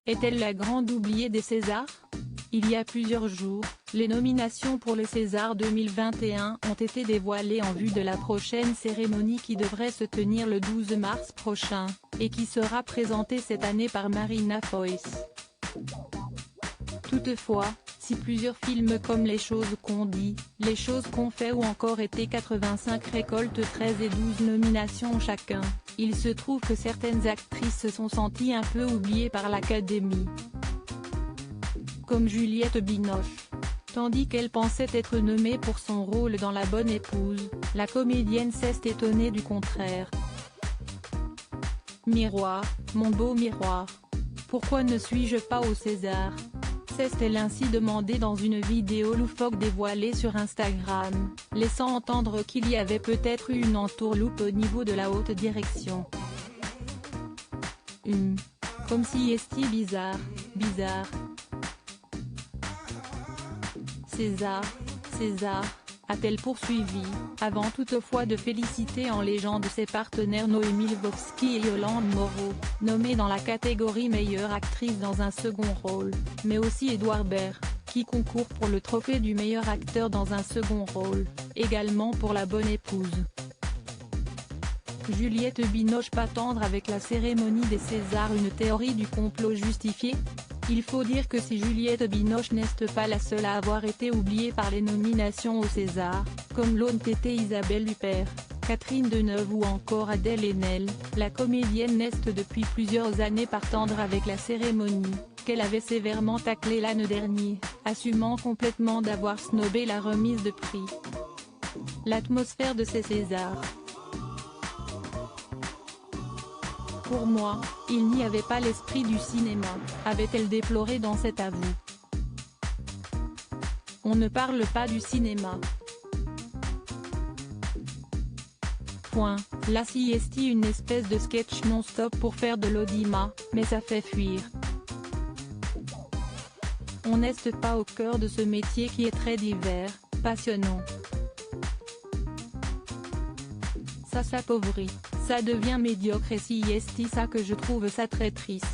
Est-elle la grande oubliée des Césars? Il y a plusieurs jours, les nominations pour les Césars 2021 ont été dévoilées en vue de la prochaine cérémonie qui devrait se tenir le 12 mars prochain, et qui sera présentée cette année par Marina Foïs. Toutefois, si plusieurs films comme Les choses qu'on dit, Les choses qu'on fait ou encore Été 85 récoltent 13 et 12 nominations chacun, il se trouve que certaines actrices se sont senties un peu oubliées par l'Académie. Comme Juliette Binoche. Tandis qu'elle pensait être nommée pour son rôle dans La Bonne Épouse, la comédienne s'est étonnée du contraire. Miroir, mon beau miroir. Pourquoi ne suis-je pas au César? S'est-elle ainsi demandé dans une vidéo loufoque dévoilée sur Instagram, laissant entendre qu'il y avait peut-être eu une entourloupe au niveau de la haute direction. Comme si esti bizarre. César, a-t-elle poursuivi, avant toutefois de féliciter en légende ses partenaires Noémie Lvovsky et Yolande Moreau, nommées dans la catégorie meilleure actrice dans un second rôle, mais aussi Édouard Baird, qui concourt pour le trophée du meilleur acteur dans un second rôle, également pour La Bonne Épouse. Juliette Binoche pas tendre avec la cérémonie des Césars, une théorie du complot justifiée? Il faut dire que si Juliette Binoche n'est pas la seule à avoir été oubliée par les nominations aux Césars, comme l'ont été Isabelle Huppert, Catherine Deneuve ou encore Adèle Haenel, la comédienne n'est depuis plusieurs années pas tendre avec la cérémonie, qu'elle avait sévèrement taclée l'année dernière, assumant complètement d'avoir snobé la remise de prix. L'atmosphère de ces Césars. Pour moi, il n'y avait pas l'esprit du cinéma, avait-elle déploré dans cet avou. On ne parle pas du cinéma. Là si est une espèce de sketch non-stop pour faire de l'audimat, mais ça fait fuir. On n'est pas au cœur de ce métier qui est très divers, passionnant. Ça s'appauvrit, ça devient médiocre et si est ça que je trouve ça très triste.